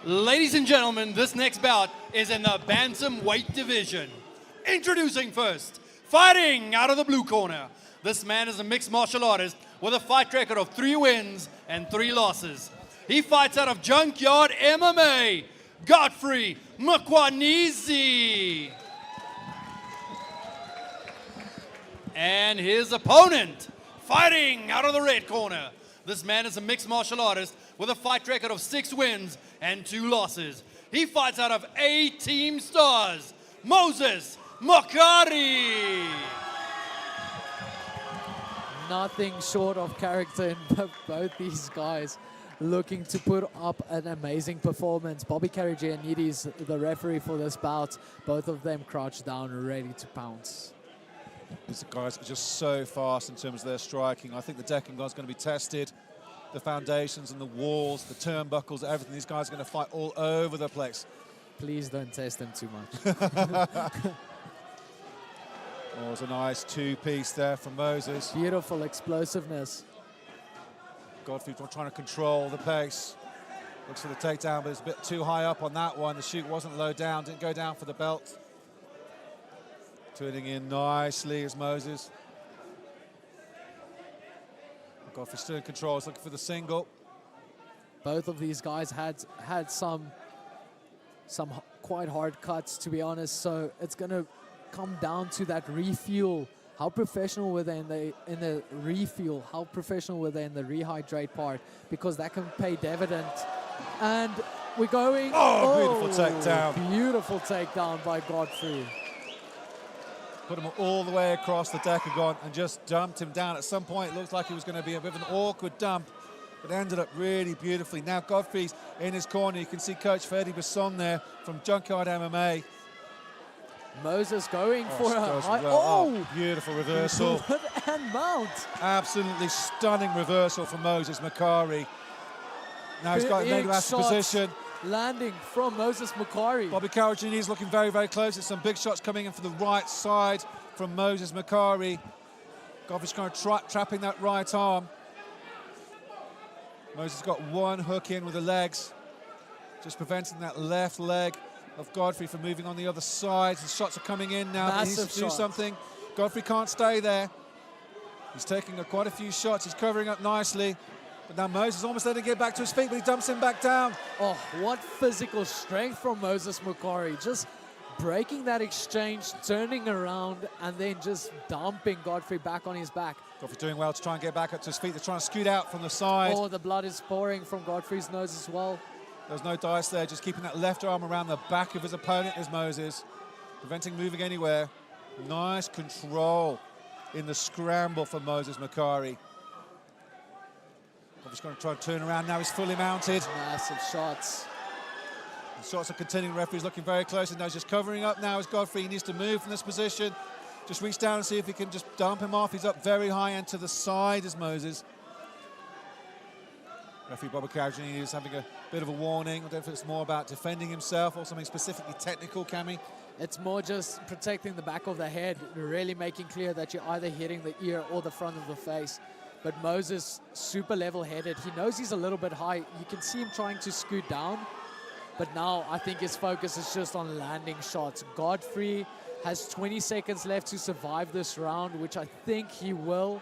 Ladies and gentlemen, this next bout is in the bantamweight division. Introducing first, fighting out of the blue corner. This man is a mixed martial artist with a fight record of 3 wins and 3 losses. He fights out of Junkyard MMA, Godfrey Mkhwanazi. And his opponent, fighting out of the red corner. This man is a mixed martial artist with a fight record of 6 wins and 2 losses. He fights out of A-Team Stars, Mokhari. Nothing short of character in both these guys, looking to put up an amazing performance. Bobby Karagianidis, the referee for this bout, both of them crouched down, ready to pounce. These guys are just so fast in terms of their striking. I think the decking guard's going to be tested. The foundations and the walls, the turnbuckles, everything. These guys are going to fight all over the place. Please don't test them too much. Oh, it's a nice 2-piece there from Moses. Beautiful explosiveness. Godfrey trying to control the pace. Looks for the takedown, but it's a bit too high up on that one. The shoot wasn't low down, didn't go down for the belt. Turning in nicely is Moses. Godfrey still in control, he's looking for the single. Both of these guys had some quite hard cuts, to be honest, so it's going to come down to that refuel. How professional were they in the refuel? How professional were they in the rehydrate part? Because that can pay dividend. And we're going... Oh, beautiful takedown. Beautiful takedown by Godfrey. Put him all the way across the decagon and just dumped him down. At some point, it looked like it was going to be a bit of an awkward dump, but ended up really beautifully. Now Godfrey's in his corner. You can see Coach Ferdy Besson there from Junkyard MMA. Moses going for a high... Oh, beautiful reversal. And mount. Absolutely stunning reversal from Moses Mokhari. Now he's got a master position. Landing from Moses Mokhari. Bobby Karagianidis looking very, very close. There's some big shots coming in for the right side from Moses Mokhari. Godfrey's kind of trapping that right arm. Moses got one hook in with the legs, just preventing that left leg of Godfrey from moving on the other side. The shots are coming in now. He needs to do something. Godfrey can't stay there. He's taking quite a few shots. He's covering up nicely. But now Moses almost letting him get back to his feet, but he dumps him back down. Oh, what physical strength from Moses Mokhari. Just breaking that exchange, turning around, and then just dumping Godfrey back on his back. Godfrey doing well to try and get back up to his feet. They're trying to scoot out from the side. Oh, the blood is pouring from Godfrey's nose as well. There's no dice there, just keeping that left arm around the back of his opponent is Moses, preventing moving anywhere. Nice control in the scramble for Moses Mokhari. He's going to try to turn around now. He's fully mounted. Massive shots. The shots are continuing. The referee's looking very close, and now he's just covering up now as Godfrey. He needs to move from this position. Just reach down and see if he can just dump him off. He's up very high and to the side as Moses. Referee Bobby Karagianidis is having a bit of a warning. I don't know if it's more about defending himself or something specifically technical, Cammy. It's more just protecting the back of the head, really making clear that you're either hitting the ear or the front of the face. But Moses, super level-headed. He knows he's a little bit high. You can see him trying to scoot down. But now I think his focus is just on landing shots. Godfrey has 20 seconds left to survive this round, which I think he will.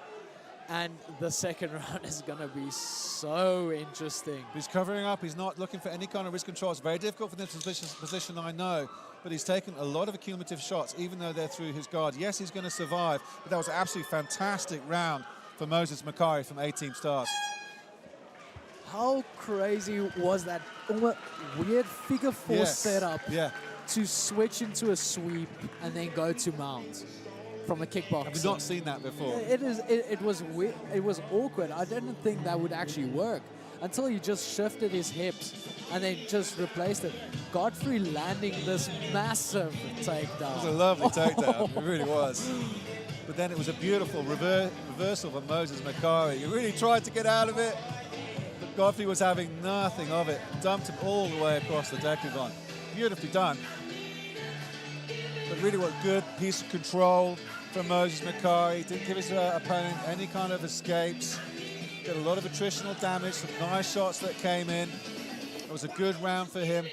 And the second round is going to be so interesting. He's covering up. He's not looking for any kind of risk control. It's very difficult for this position, I know. But he's taken a lot of accumulative shots, even though they're through his guard. Yes, he's going to survive. But that was an absolutely fantastic round for Moses Mokhari from A-Team Stars. How crazy was that weird figure four setup to switch into a sweep and then go to mount from a kickbox? Have we not seen that before? It was weird. It was awkward. I didn't think that would actually work until he just shifted his hips and then just replaced it. Godfrey landing this massive takedown. It was a lovely takedown. It really was. But then it was a beautiful reversal for Moses Mokhari. He really tried to get out of it, but Godfrey was having nothing of it. Dumped him all the way across the decagon. Beautifully done. But really what good piece of control from Moses Mokhari. Didn't give his opponent any kind of escapes. Did a lot of attritional damage, some nice shots that came in. It was a good round for him.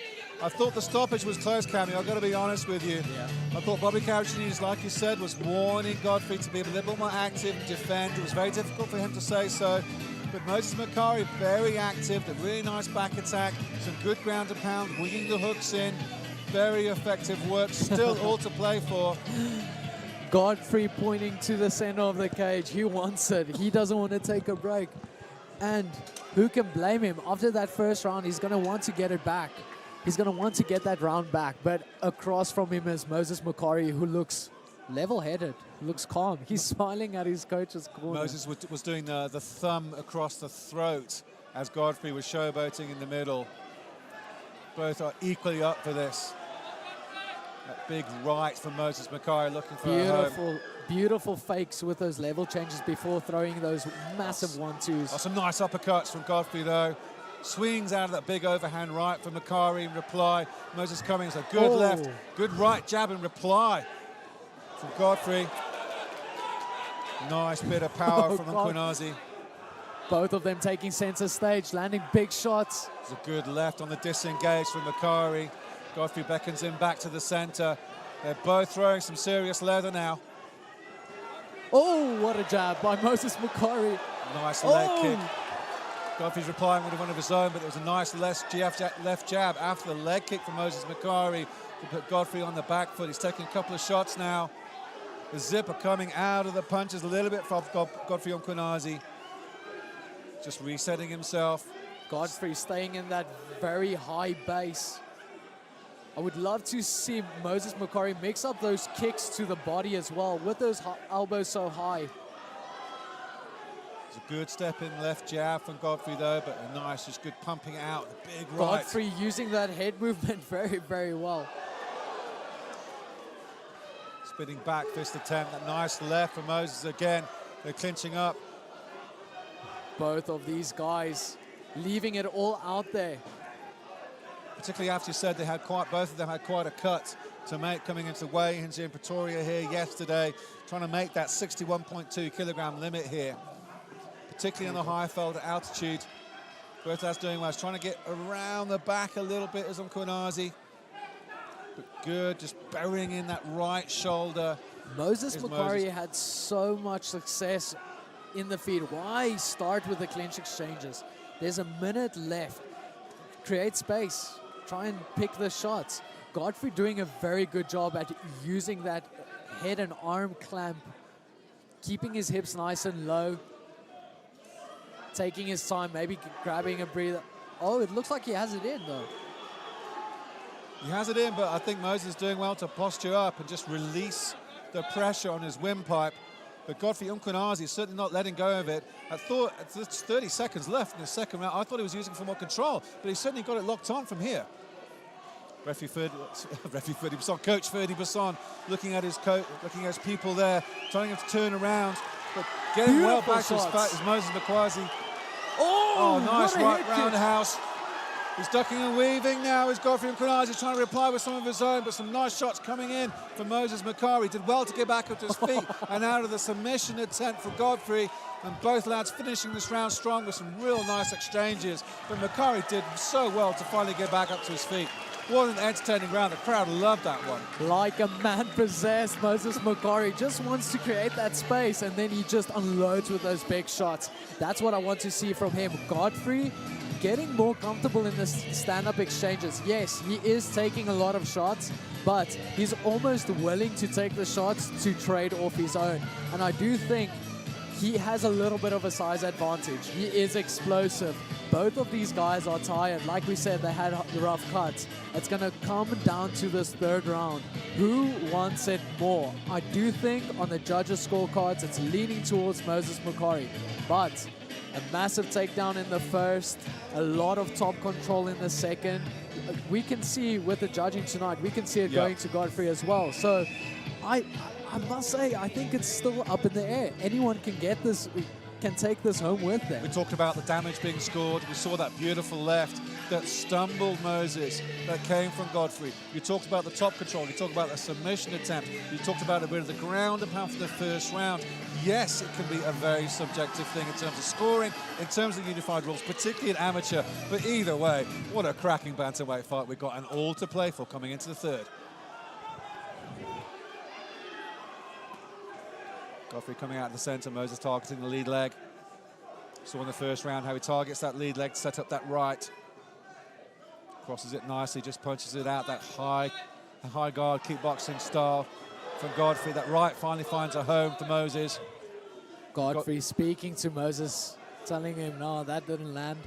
I thought the stoppage was close, Cammy. I've got to be honest with you. Yeah. I thought Bobby Caricini, like you said, was warning Godfrey to be a little bit more active and defend. It was very difficult for him to say so. But Moses Mokhari, very active, a really nice back attack, some good ground and pound, winging the hooks in. Very effective work, still all to play for. Godfrey pointing to the center of the cage. He wants it. He doesn't want to take a break. And who can blame him? After that first round, he's going to want to get it back. He's going to want to get that round back. But across from him is Moses Mokhari, who looks level-headed, looks calm. He's smiling at his coach's corner. Moses was doing the thumb across the throat as Godfrey was showboating in the middle. Both are equally up for this. That big right from Moses Mokhari looking for a home. Beautiful fakes with those level changes before throwing those massive 1-2s. Oh, some nice uppercuts from Godfrey though. Swings out of that big overhand right from Mokhari in reply. Moses Cummings, a good left, good right jab in reply from Godfrey. Nice bit of power from Mkhwanazi. Both of them taking center stage, landing big shots. It's a good left on the disengage from Mokhari. Godfrey beckons him back to the center. They're both throwing some serious leather now. Oh, what a jab by Moses Mokhari. Nice leg kick. Godfrey's replying with one of his own, but it was a nice left jab after the leg kick from Moses Mokhari to put Godfrey on the back foot. He's taking a couple of shots now. The zipper coming out of the punches a little bit from Godfrey Mkhwanazi. Just resetting himself. Godfrey staying in that very high base. I would love to see Moses Mokhari mix up those kicks to the body as well with those elbows so high. It's a good step in left jab from Godfrey though, but a nice, just good pumping out, the big right. Godfrey using that head movement very, very well. Spinning back fist attempt, that nice left from Moses again. They're clinching up. Both of these guys leaving it all out there. Particularly after you said they had both of them had quite a cut to make coming into weigh-ins in Pretoria here yesterday, trying to make that 61.2 kilogram limit here, particularly on the high fold altitude. Both that's doing well. He's trying to get around the back a little bit as Mkhwanazi, but good, just burying in that right shoulder. Moses Mokhari had so much success in the feed. Why start with the clinch exchanges? There's a minute left. Create space. Try and pick the shots. Godfrey doing a very good job at using that head and arm clamp, keeping his hips nice and low, taking his time, maybe grabbing a breather. Oh, it looks like he has it in though. He has it in, but I think Moses is doing well to posture up and just release the pressure on his windpipe. But Godfrey Mkhwanazi is certainly not letting go of it. I thought it's 30 seconds left in the second round. I thought he was using for more control, but he certainly got it locked on from here. Coach Ferdy Basson looking at his coach, looking at his people there, trying to turn around, but getting well back to his back is Moses Mkhwanazi. Oh, nice right roundhouse. He's ducking and weaving now. He's Godfrey Mkhwanazi trying to reply with some of his own, but some nice shots coming in from Moses Mokhari. Did well to get back up to his feet and out of the submission attempt for Godfrey. And both lads finishing this round strong with some real nice exchanges. But Mokhari did so well to finally get back up to his feet. What an entertaining round. The crowd loved that one. Like a man possessed, Moses Mokhari just wants to create that space and then he just unloads with those big shots. That's what I want to see from him. Godfrey getting more comfortable in the stand-up exchanges. Yes, he is taking a lot of shots, but he's almost willing to take the shots to trade off his own. And I do think he has a little bit of a size advantage. He is explosive. Both of these guys are tired. Like we said, they had rough cuts. It's going to come down to this third round. Who wants it more? I do think on the judges' scorecards, it's leaning towards Moses Mokhari. But a massive takedown in the first, a lot of top control in the second. We can see with the judging tonight, we can see it going to Godfrey as well. So I must say, I think it's still up in the air. Anyone can get this, can take this home with them. We talked about the damage being scored. We saw that beautiful left that stumbled Moses, that came from Godfrey. You talked about the top control, you talked about the submission attempt, you talked about a bit of the ground and pound for the first round. Yes, it can be a very subjective thing in terms of scoring, in terms of unified rules, particularly in amateur, but either way, what a cracking bantamweight fight we've got, and all to play for coming into the third. Godfrey coming out of the center, Moses targeting the lead leg. Saw in the first round how he targets that lead leg to set up that right. Crosses it nicely, just punches it out, that high guard kickboxing style from Godfrey. That right finally finds a home to Moses. Godfrey speaking to Moses, telling him, no, that didn't land.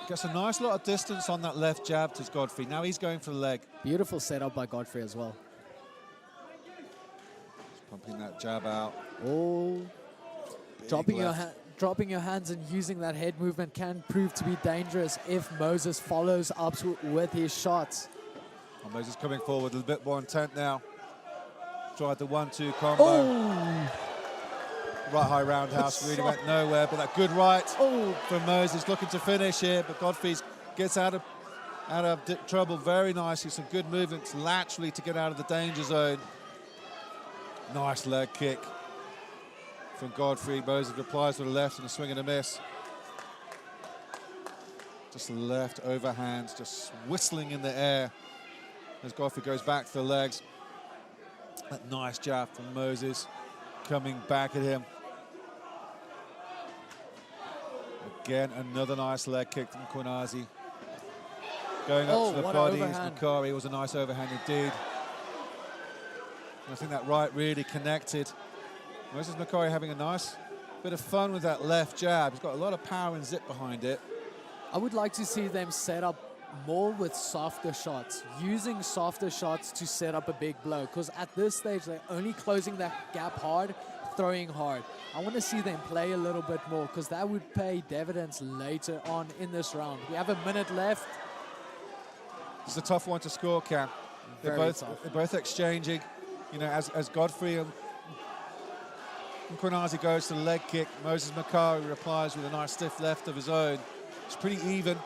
Gets a nice lot of distance on that left jab to Godfrey. Now he's going for the leg. Beautiful setup by Godfrey as well. Just pumping that jab out. Oh, dropping your hands and using that head movement can prove to be dangerous if Moses follows up with his shots. Oh, Moses coming forward a bit more intent now. Tried the 1-2 combo. Oh. Right high roundhouse, really went nowhere, but that good right from Moses, looking to finish here, but Godfrey gets out of trouble very nicely. Some good movements laterally to get out of the danger zone. Nice leg kick from Godfrey. Moses replies with a left and a swing and a miss. Just left overhand, just whistling in the air as Godfrey goes back to the legs. That nice jab from Moses coming back at him. Again, another nice leg kick from Mkhwanazi. Going up to the body is Mokhari. It was a nice overhand indeed. And I think that right really connected. Moses Mokhari having a nice bit of fun with that left jab. He's got a lot of power and zip behind it. I would like to see them set up more with softer shots, using softer shots to set up a big blow, because at this stage they're only closing that gap hard, throwing hard. I want to see them play a little bit more, because that would pay dividends later on in this round. We have a minute left. It's a tough one to score, Cam. They're both exchanging. You know, as Godfrey and Mkhwanazi goes to the leg kick, Moses Mokhari replies with a nice stiff left of his own. It's pretty even.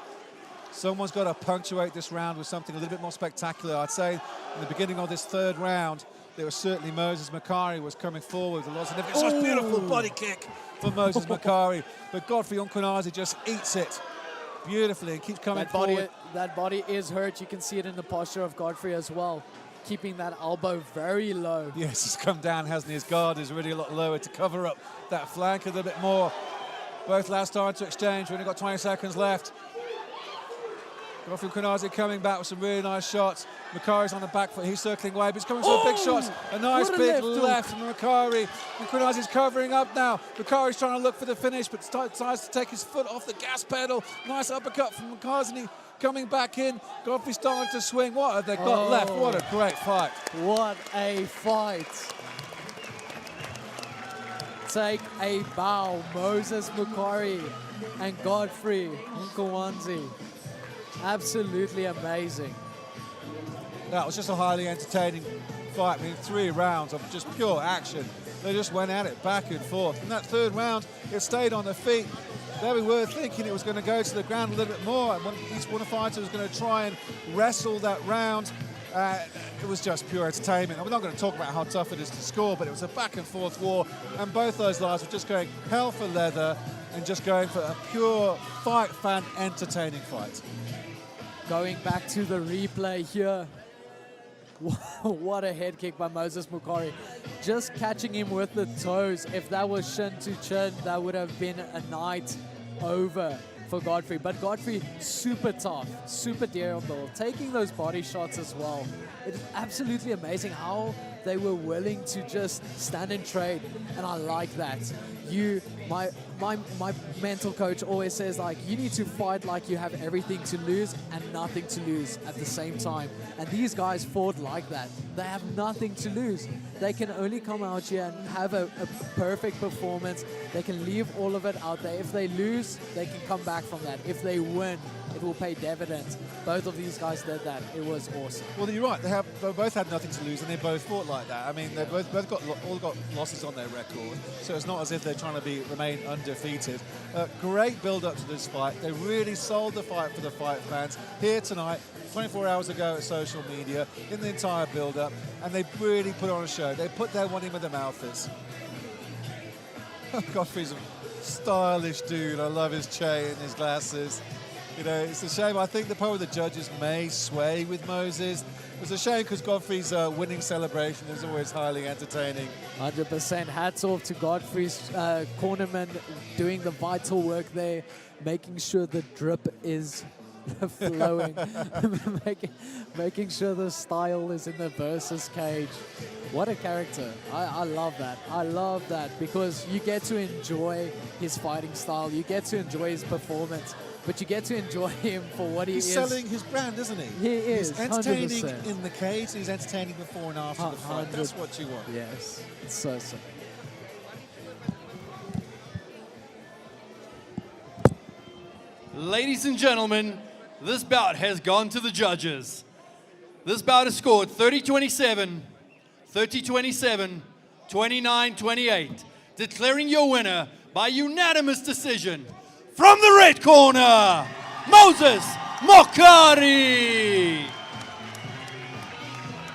Someone's got to punctuate this round with something a little bit more spectacular. I'd say in the beginning of this third round, there was certainly Moses Mokhari was coming forward with lots of different. It's a beautiful body kick from Moses Mokhari, but Godfrey Mkhwanazi just eats it beautifully and keeps coming forward. That body is hurt. You can see it in the posture of Godfrey as well, keeping that elbow very low. Yes, he's come down, hasn't he? His guard is really a lot lower to cover up that flank a little bit more. Both last time to exchange. We've only got 20 seconds left. Godfrey Mkhwanazi coming back with some really nice shots. Mokhari's on the back foot, he's circling away, but he's coming with big shots. A nice big left from Mokhari. Mkhwanazi's covering up now. Mokhari's trying to look for the finish, but decides to take his foot off the gas pedal. Nice uppercut from Mkhwanazi coming back in. Godfrey starting to swing. What have they got left? What a great fight. What a fight. Take a bow, Moses Mokhari and Godfrey Mkhwanazi. Absolutely amazing. That was just a highly entertaining fight. I mean, 3 rounds of just pure action. They just went at it back and forth. In that third round, it stayed on their feet. There we were thinking it was going to go to the ground a little bit more. And each one of the fighters was going to try and wrestle that round. It was just pure entertainment. I'm not going to talk about how tough it is to score, but it was a back and forth war. And both those lads were just going hell for leather and just going for a pure fight, fan, entertaining fight. Going back to the replay here. What a head kick by Moses Mokhari. Just catching him with the toes. If that was shin to chin, that would have been a night over for Godfrey. But Godfrey, super tough, super durable, taking those body shots as well. It is absolutely amazing how they were willing to just stand and trade, and I like that. My mental coach always says, like, you need to fight like you have everything to lose and nothing to lose at the same time. And these guys fought like that. They have nothing to lose. They can only come out here and have a perfect performance. They can leave all of it out there. If they lose, they can come back from that. If they win, it will pay dividends. Both of these guys did that. It was awesome. Well, you're right. They both had nothing to lose, and they both fought like that. I mean, they both all got losses on their record, so it's not as if they're trying to remain undefeated. Great build-up to this fight. They really sold the fight for the fight fans here tonight, 24 hours ago at social media, in the entire build-up, and they really put on a show. They put their money where their mouth is. Godfrey's a stylish dude. I love his chain, his glasses. You know, it's a shame. I think probably the judges may sway with Moses. It's a shame because Godfrey's winning celebration is always highly entertaining. 100%. Hats off to Godfrey's cornerman doing the vital work there, making sure the drip is flowing, making sure the style is in the Versus cage. What a character. I love that. I love that because you get to enjoy his fighting style. You get to enjoy his performance, but you get to enjoy him for what he is. He's selling his brand, isn't he? He is. He's entertaining 100%. in the cage. He's entertaining before and after the fight. That's what you want. Yes. It's so simple. Ladies and gentlemen, this bout has gone to the judges. This bout is scored 30-27, 30-27, 29-28, declaring your winner by unanimous decision from the red corner, Moses Mokhari.